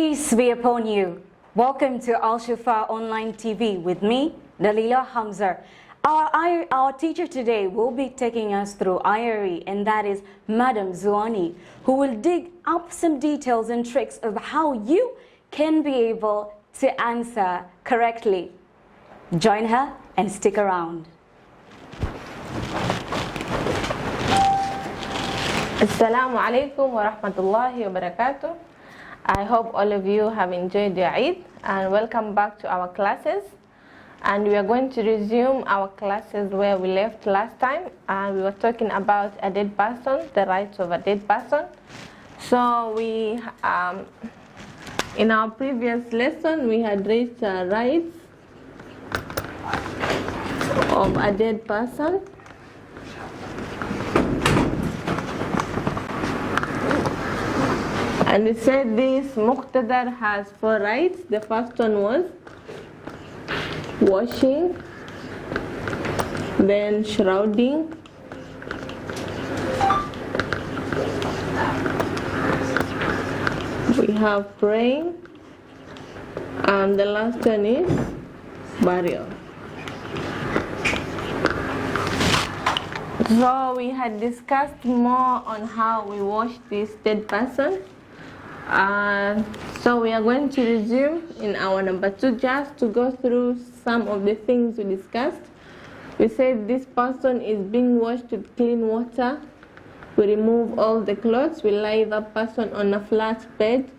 Peace be upon you. Welcome to Shifaa Online TV with me, Dalila Hamza. Our teacher today will be taking us through IRE, and that is Madam Zuani, who will dig up some details and tricks of how you can be able to answer correctly. Join her and stick around. Assalamu alaikum wa rahmatullahi wa barakatuh. I hope all of you have enjoyed your Eid and welcome back to our classes. And we are going to resume our classes where we left last time. And we were talking about a dead person, the rights of a dead person. So we, in our previous lesson, we had reached rights of a dead person. And we said this Muqtadar has 4 rights. The first one was washing, then shrouding, we have praying, and the last one is burial. So we had discussed more on how we wash this dead person. So we are going to resume in our number 2 just to go through some of the things we discussed. We said this person is being washed with clean water. We remove all the clothes. We lay the person on a flat bed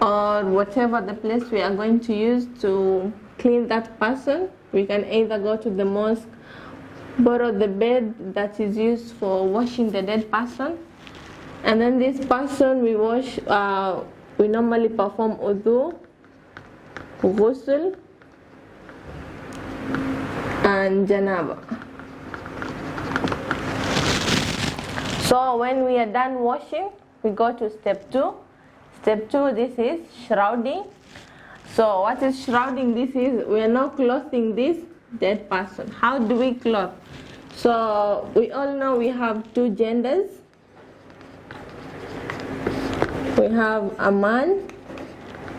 or whatever the place we are going to use to clean that person. We can either go to the mosque, borrow the bed that is used for washing the dead person. And then this person we wash, we normally perform wudu, ghusl, and janaba. So when we are done washing, we go to step 2. Step 2, this is shrouding. So what is shrouding? This is, we are now clothing this dead person. How do we clothe? So we all know we have 2 genders. We have a man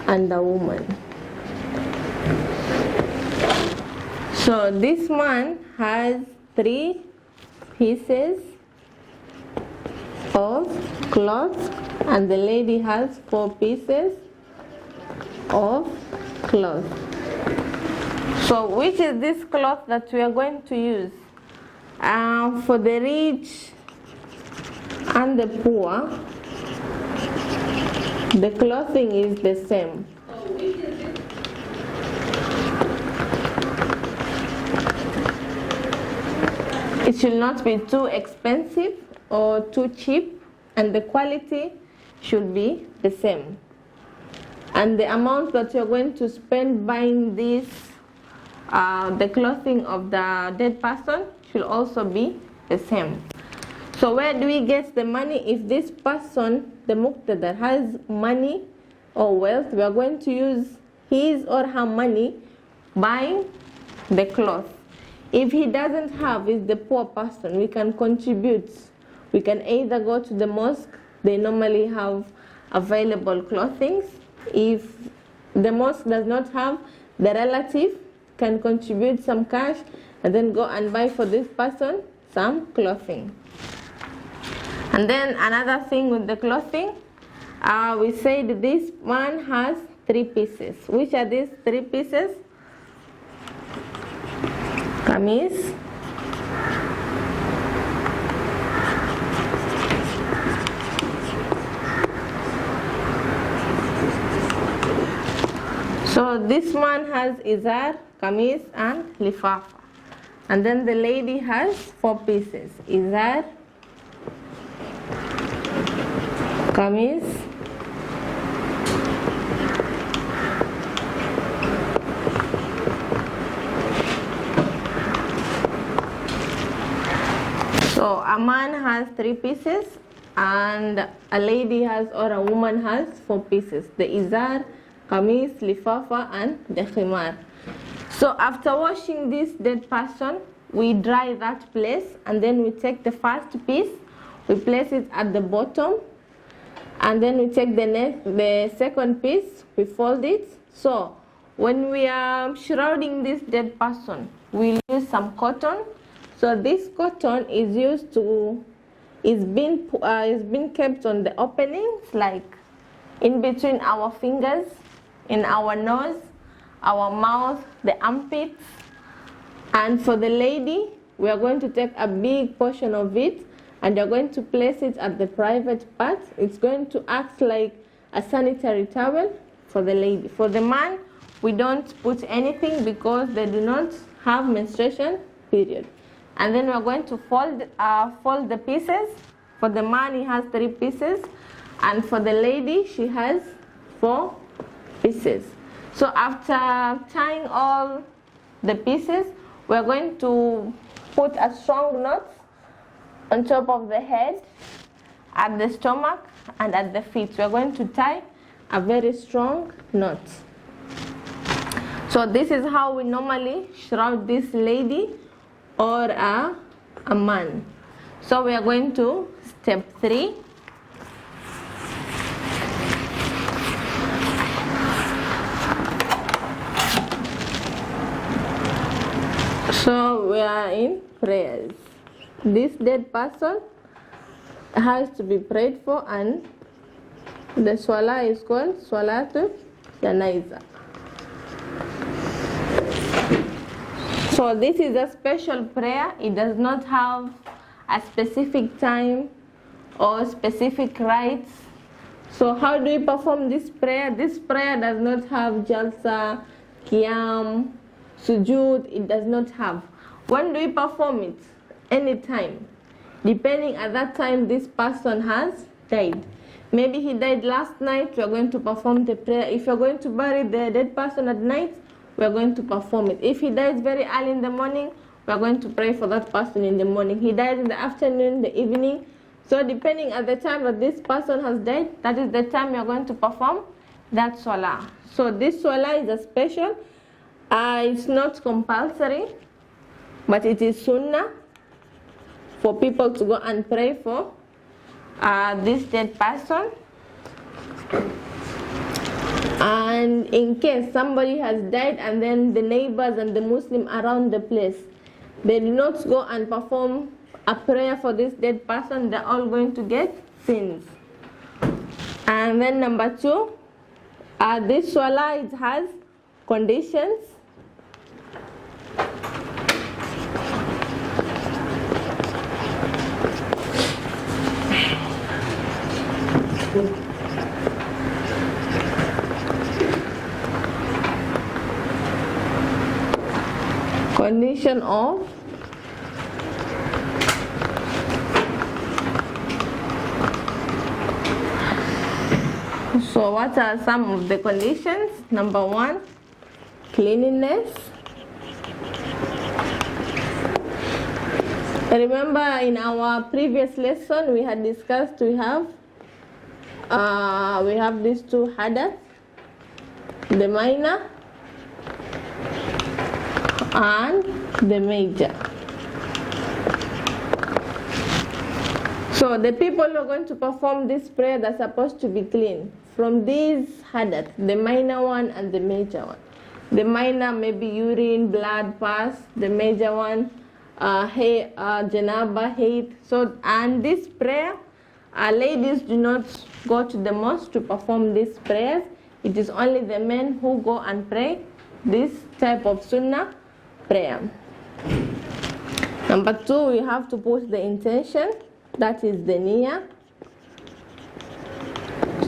and a woman. So this man has 3 pieces of cloth and the lady has 4 pieces of cloth. So which is this cloth that we are going to use? For the rich and the poor, the clothing is the same. It should not be too expensive or too cheap, and the quality should be the same. And the amount that you're going to spend buying this, the clothing of the dead person, should also be the same. So where do we get the money? If this person, the Muqtadar, has money or wealth, we are going to use his or her money buying the cloth. If he doesn't have, is the poor person, we can contribute. We can either go to the mosque, they normally have available clothing. If the mosque does not have, the relative can contribute some cash and then go and buy for this person some clothing. And then another thing with the clothing, we said this one has 3 pieces. Which are these 3 pieces? Kameez, so this one has izar, kameez, and lifafa. And then the lady has 4 pieces: izar, kameez, so a man has 3 pieces and a lady has, or a woman has 4 pieces: the izar, kameez, lifafa, and the khimar. So after washing this dead person, we dry that place, and then we take the first piece, we place it at the bottom, and then we take the second piece, we fold it. So when we are shrouding this dead person, we'll use some cotton. So this cotton is being kept on the openings, like in between our fingers, in our nose, our mouth, the armpits. And for the lady, we are going to take a big portion of it and you're going to place it at the private part. It's going to act like a sanitary towel for the lady. For the man, we don't put anything because they do not have menstruation period. And then we're going to fold the pieces. For the man, he has 3 pieces, and for the lady, she has 4 pieces. So after tying all the pieces, we're going to put a strong knot on top of the head, at the stomach, and at the feet. We're going to tie a very strong knot. So this is how we normally shroud this lady or a man. So we are going to step 3. So we are in prayers. This dead person has to be prayed for, and the swala is called Swalatul Janaiza. So this is a special prayer. It does not have a specific time or specific rites. So how do we perform this prayer? This prayer does not have jalsa, qiyam, sujood. It does not have. When do we perform it? Anytime, depending at that time this person has died. Maybe he died last night, we are going to perform the prayer. If you're going to bury the dead person at night, we are going to perform it. If he dies very early in the morning, we are going to pray for that person in the morning. He died in the afternoon, the evening. So depending at the time that this person has died, that is the time we are going to perform that swala. So this swala is a special. It's not compulsory, but it is sunnah for people to go and pray for this dead person. And in case somebody has died and then the neighbors and the Muslim around the place, they do not go and perform a prayer for this dead person, they're all going to get sins. And then number 2, this swala, it has conditions. Condition of so what are some of the conditions? Number 1, cleanliness. Remember in our previous lesson we had discussed we have these 2 hadath, the minor and the major. So the people who are going to perform this prayer, they're supposed to be clean from these hadath, the minor one and the major one. The minor may be urine, blood, pus. The major one, janaba, hate. So, and this prayer, ladies do not go to the mosque to perform these prayers. It is only the men who go and pray this type of sunnah prayer. Number 2, we have to put the intention, that is the niyyah.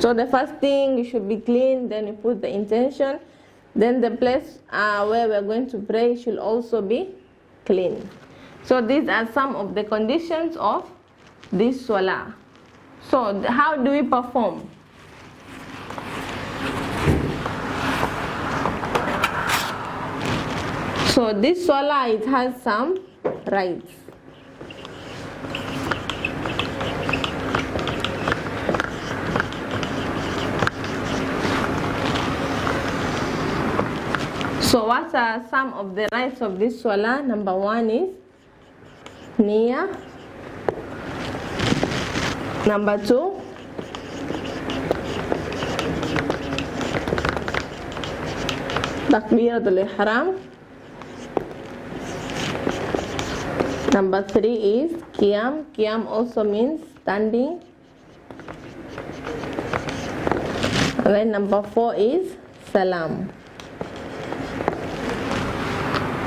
So the first thing, you should be clean, then you put the intention, then the place where we're going to pray should also be clean. So these are some of the conditions of this swala. So how do we perform? So this swala, it has some rites. So what are some of the rites of this swala? Number 1 is niyyah. Number 2, Takbiratul Ihram. Number 3 is Qiyam. Qiyam also means standing. And then number 4 is Salam.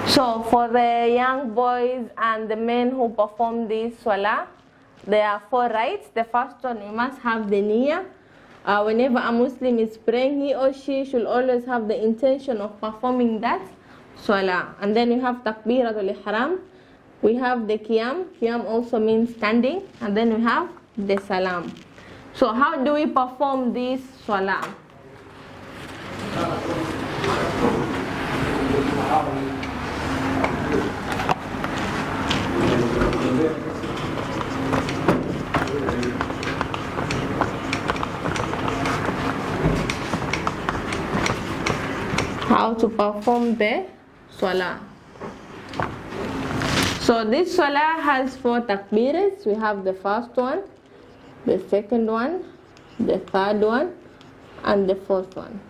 So for the young boys and the men who perform this salah, there are 4 rights. The first one, you must have the niyyah. Whenever a Muslim is praying, he or she should always have the intention of performing that salah. And then you have Takbiratul Ihram. We have the Qiyam. Qiyam also means standing. And then we have the Salam. So how do we perform this salah? How to perform the salah. So this salah has 4 takbiras. We have the first one, the second one, the third one, and the fourth one.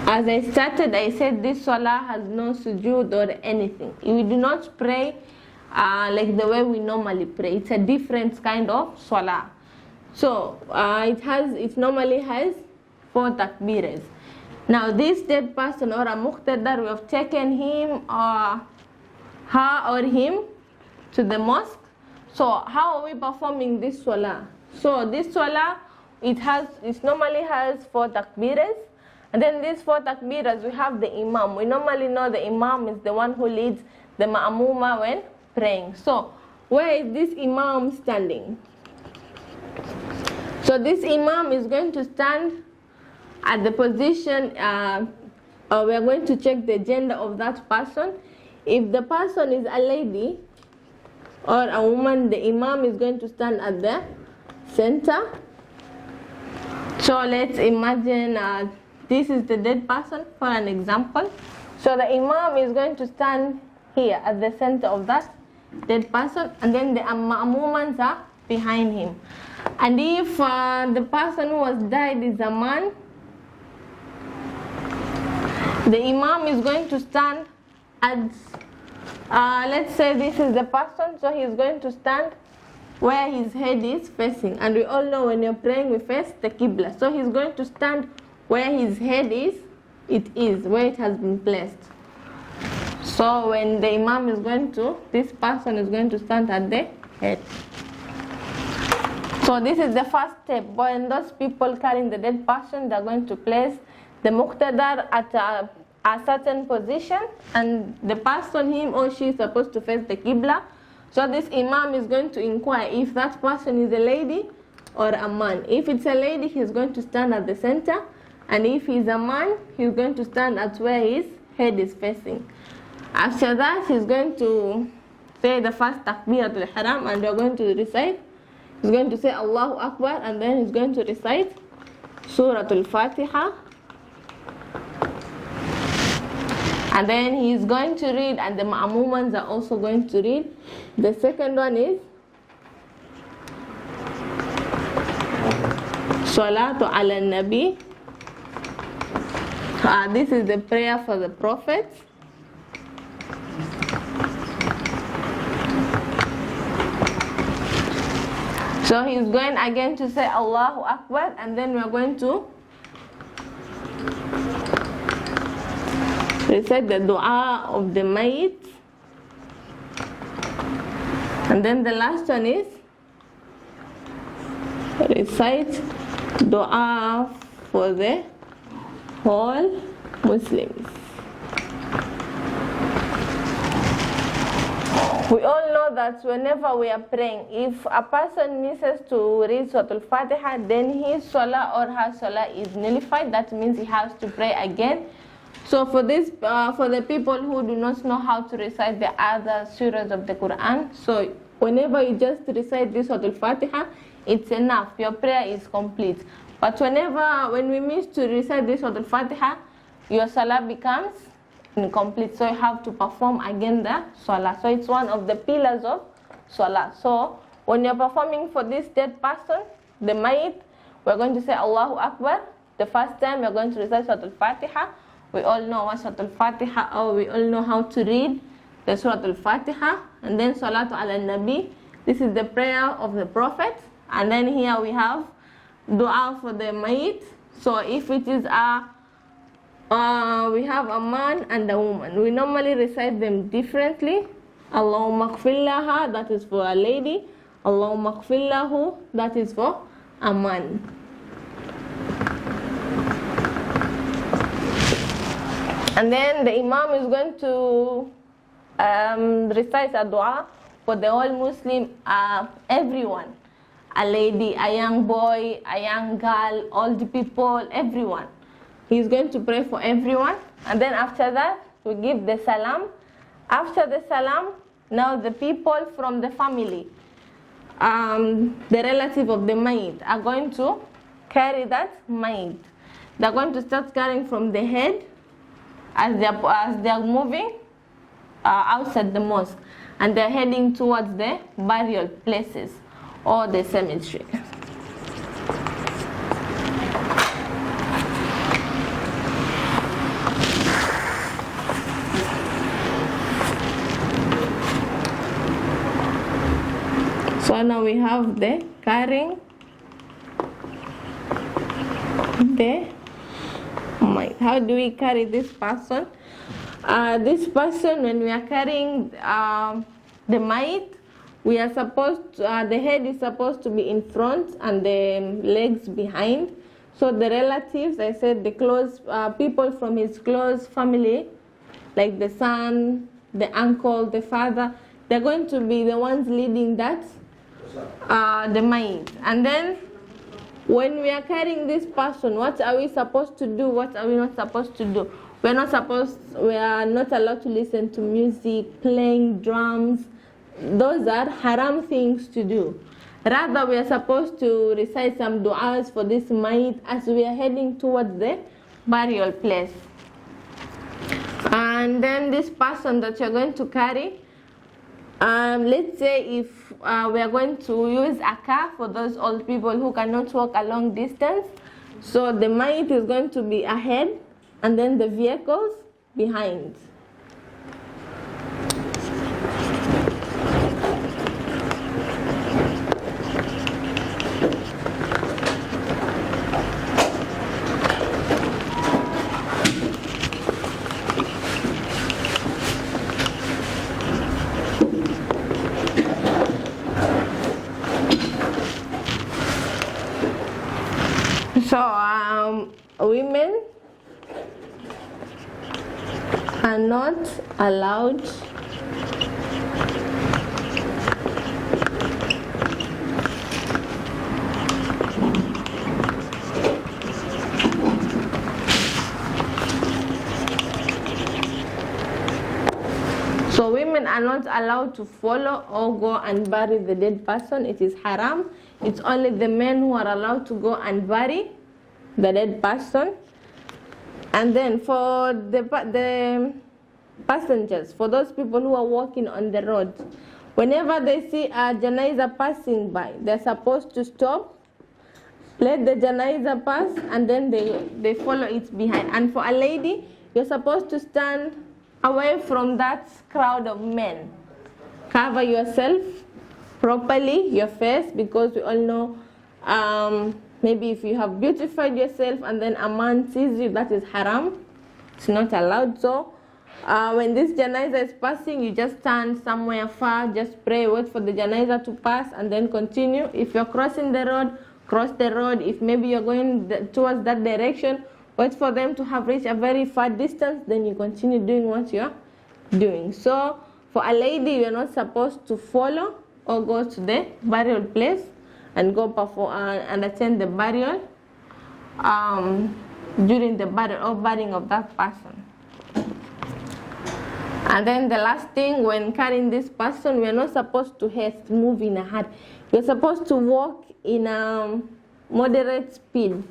As I started, I said this salah has no sujood or anything. We do not pray like the way we normally pray. It's a different kind of salah. So it normally has 4 takbiras. Now this dead person or a muqtadar, we have taken him or her or him to the mosque. So how are we performing this salah? So this salah, it normally has 4 takbiras. And then these 4 takbiras, we have the imam. We normally know the imam is the one who leads the ma'amuma when praying. So where is this imam standing? So this imam is going to stand at the position, we are going to check the gender of that person. If the person is a lady or a woman, the imam is going to stand at the center. So let's imagine this is the dead person for an example. So the imam is going to stand here at the center of that dead person, and then the ma'mumans are behind him. And if the person who has died is a man, the imam is going to stand at, let's say this is the person, so he's going to stand where his head is facing. And we all know when you're praying, we face the Qibla. So he's going to stand where his head is, where it has been placed. So when the imam is this person is going to stand at the head. So this is the first step. When those people carrying the dead person, they're going to place the muqtadar at a certain position, and the person, him or she, is supposed to face the Qibla. So this imam is going to inquire if that person is a lady or a man. If it's a lady, he's going to stand at the center, and if he's a man, he's going to stand at where his head is facing. After that, he's going to say the first takbiratul ihram, and we're going to recite. He's going to say Allahu Akbar, and then he's going to recite Suratul Fatiha. And then he's going to read, and the ma'mumans are also going to read. The second one is Salatu ala Nabi. This is the prayer for the Prophet. So he's going again to say Allahu Akbar, and then we're going to recite the dua of the mayit. And then the last one is recite dua for the whole Muslims. We all know that whenever we are praying, if a person misses to read Surah Al-Fatiha, then his salah or her salah is nullified. That means he has to pray again. So for this, for the people who do not know how to recite the other surahs of the Quran, so whenever you just recite this Surah Al-Fatiha, it's enough. Your prayer is complete. But when we miss to recite this Surah Al-Fatiha, your salah becomes incomplete. So you have to perform again the salah. So it's one of the pillars of salah. So when you're performing for this dead person, the mayit, we're going to say Allahu Akbar. The first time we're going to recite Surah Al-Fatiha. We all know what Surah Al-Fatiha, or we all know how to read the Surah Al-Fatiha. And then Salatu ala Nabi. This is the prayer of the Prophet. And then here we have dua for the mayit. So if it is we have a man and a woman, we normally recite them differently. Allahumma ighfir laha, that is for a lady. Allahumma ighfir lahu, that is for a man. And then the Imam is going to recite a dua for the whole Muslim, everyone. A lady, a young boy, a young girl, old people, everyone. He's going to pray for everyone. And then after that, we give the salam. After the salam, now the people from the family, the relative of the mayit, are going to carry that mayit. They're going to start carrying from the head as they are moving outside the mosque, and they're heading towards the burial places or the cemetery. So now we have the carrying the mayit. How do we carry this person? This person, when we are carrying the mayit, we are supposed to, the head is supposed to be in front and the legs behind. So the relatives, I said the close people from his close family, like the son, the uncle, the father, they're going to be the ones leading that, the mayit. And then when we are carrying this person, what are we supposed to do? What are we not supposed to do? We are not allowed to listen to music, playing drums. Those are haram things to do. Rather, we are supposed to recite some du'as for this mayit as we are heading towards the burial place. And then this person that you're going to carry, let's say if we are going to use a car for those old people who cannot walk a long distance, so the mayit is going to be ahead and then the vehicles behind. So women are not allowed to follow or go and bury the dead person. It is haram. It's only the men who are allowed to go and bury the dead person. And then for the passengers, for those people who are walking on the road, whenever they see a janaiza passing by, they're supposed to stop, let the janaiza pass, and then they follow it behind. And for a lady, you're supposed to stand away from that crowd of men. Cover yourself properly, your face, because we all know maybe if you have beautified yourself and then a man sees you, that is haram. It's not allowed. So when this janaiza is passing, you just stand somewhere far, just pray, wait for the janaiza to pass, and then continue. If you're crossing the road, cross the road. If maybe you're going towards that direction, wait for them to have reached a very far distance, then you continue doing what you're doing. So for a lady, you're not supposed to follow or go to the burial place and go perform and attend the burial during the burial or burying of that person. And then the last thing, when carrying this person, we are not supposed to haste, move in a hurry. We're supposed to walk in a moderate speed,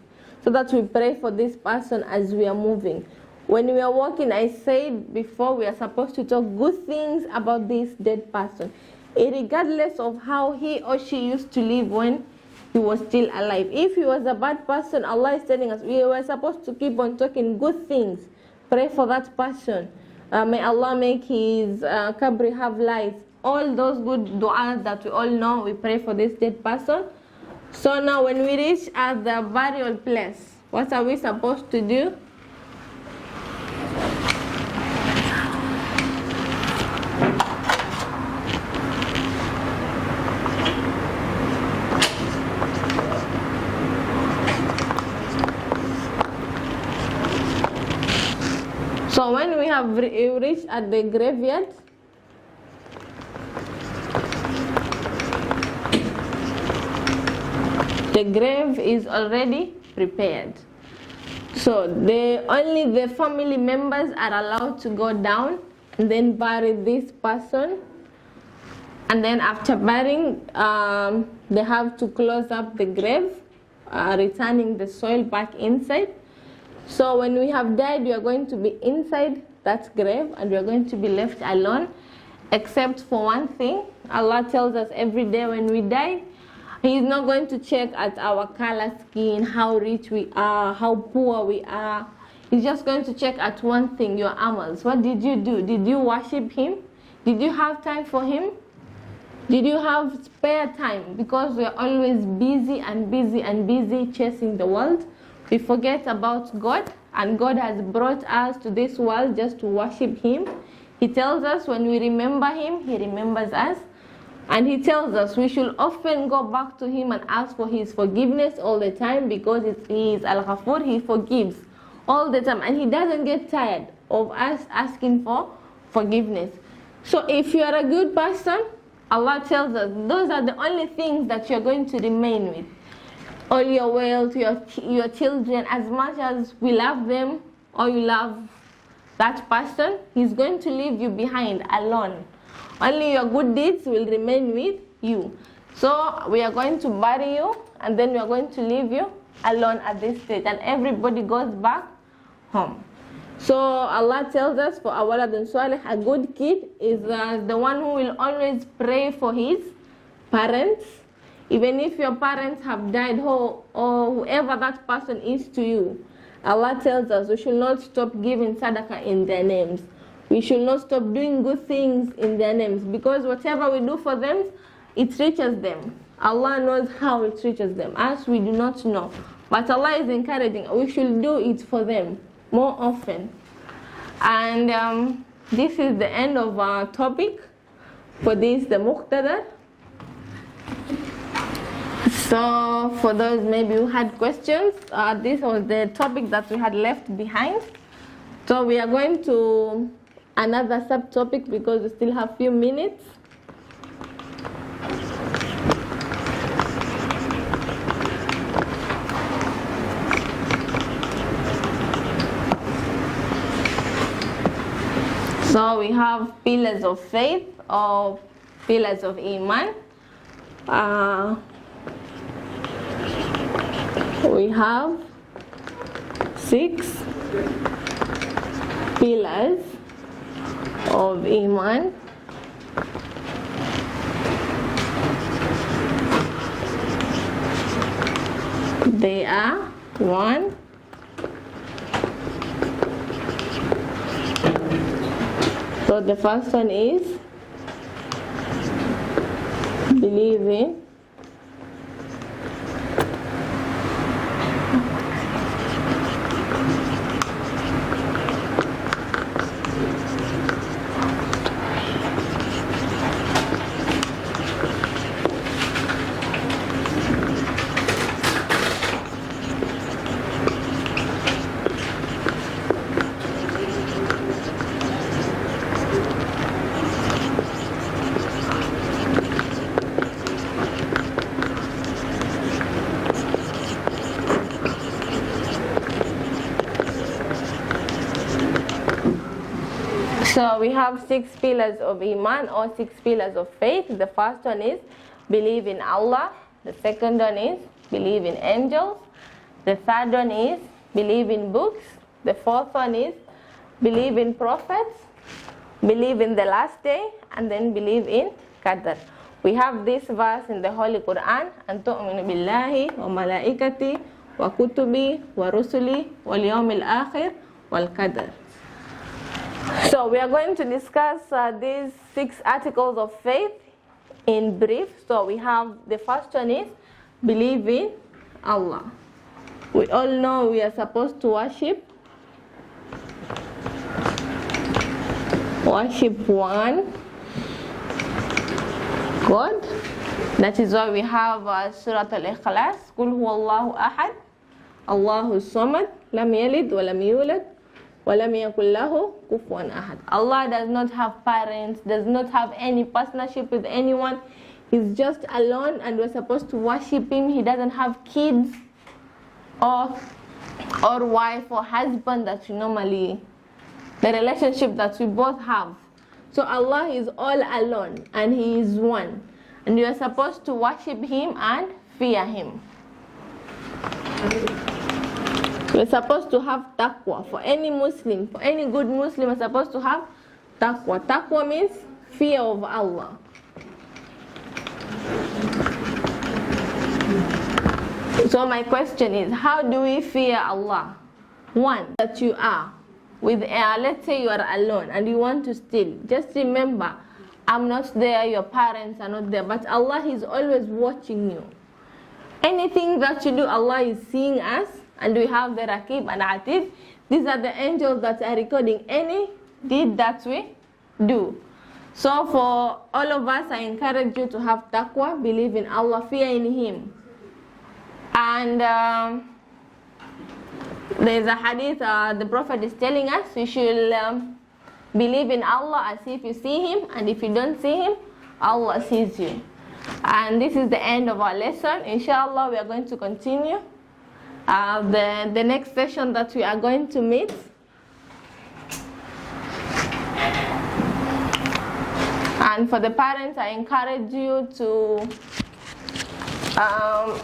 so that we pray for this person as we are moving. When we are walking, I said before, we are supposed to talk good things about this dead person, regardless of how he or she used to live when he was still alive. If he was a bad person, Allah is telling us we were supposed to keep on talking good things, pray for that person. May Allah make his qabri have light. All those good du'as that we all know, we pray for this dead person. So now when we reach at the burial place, what are we supposed to do? So when we have reached at the graveyard, the grave is already prepared. So only the family members are allowed to go down and then bury this person. And then after burying, they have to close up the grave, returning the soil back inside. So when we have died, we are going to be inside that grave and we are going to be left alone, except for one thing. Allah tells us every day when we die, He is not going to check at our color skin, how rich we are, how poor we are. He's just going to check at one thing, your amals. What did you do? Did you worship Him? Did you have time for Him? Did you have spare time? Because we are always busy and busy and busy chasing the world. We forget about God, and God has brought us to this world just to worship Him. He tells us when we remember Him, He remembers us. And He tells us we should often go back to Him and ask for His forgiveness all the time, because He is Al-Ghafur, He forgives all the time. And He doesn't get tired of us asking for forgiveness. So if you are a good person, Allah tells us those are the only things that you're going to remain with. All your wealth, your children, as much as we love them or you love that person, He's going to leave you behind alone. Only your good deeds will remain with you. So we are going to bury you and then we are going to leave you alone at this stage, and everybody goes back home. So Allah tells us for our Waladun Salih, a good kid is the one who will always pray for his parents. Even if your parents have died or whoever that person is to you, Allah tells us we should not stop giving sadaqah in their names. We should not stop doing good things in their names, because whatever we do for them, it reaches them. Allah knows how it reaches them. Us, we do not know. But Allah is encouraging, we should do it for them more often. And this is the end of our topic for this, the Muqtada. So for those maybe who had questions, this was the topic that we had left behind. So we are going to another subtopic because we still have few minutes. So we have pillars of faith or pillars of Iman. We have 6 pillars of Iman. They are 1, so the first one is believing So we have 6 pillars of Iman or 6 pillars of faith. The first one is believe in Allah. The second one is believe in angels. The third one is believe in books. The fourth one is believe in prophets, believe in the last day, and then believe in Qadr. We have this verse in the Holy Quran, أن تؤمن بالله وملائكته وكتبه ورسله واليوم الآخر والقدر. So we are going to discuss these 6 articles of faith in brief. So we have the first one is believe in Allah. We all know we are supposed to worship one God. That is why we have Surah Al-Ikhlas, Qul huwallahu ahad, Allahu samad, lam yalid wa lam yulad, wa lam yakul lahu kufuwan ahad. Allah does not have parents, does not have any partnership with anyone. He's just alone and we're supposed to worship him. He doesn't have kids or wife or husband that you normally, the relationship that we both have. So Allah is all alone and He is one. And you are supposed to worship Him and fear Him. You're supposed to have taqwa. For any Muslim, for any good Muslim, you're supposed to have taqwa. Taqwa means fear of Allah. So my question is, how do we fear Allah? One, that you are with, let's say you are alone and you want to steal. Just remember, I'm not there, your parents are not there, but Allah is always watching you. Anything that you do, Allah is seeing us, and we have the Raqib and Atid. These are the angels that are recording any deed that we do. So for all of us, I encourage you to have taqwa, believe in Allah, fear in Him. And there's a hadith, the Prophet is telling us we should believe in Allah as if you see Him, and if you don't see Him, Allah sees you. And this is the end of our lesson. Inshallah, we are going to continue the next session that we are going to meet. And for the parents, I encourage you to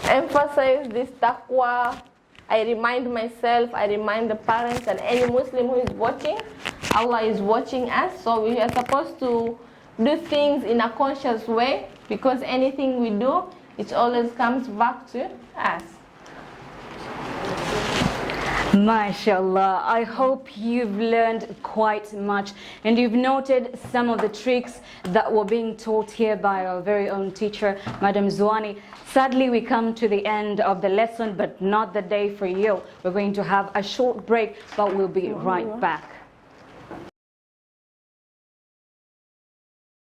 emphasize this taqwa. I remind myself, I remind the parents and any Muslim who is watching, Allah is watching us. So we are supposed to do things in a conscious way, because anything we do, it always comes back to us. MashaAllah, I hope you've learned quite much and you've noted some of the tricks that were being taught here by our very own teacher, Madam Zuani. Sadly, we come to the end of the lesson, but not the day for you. We're going to have a short break, but we'll be right back.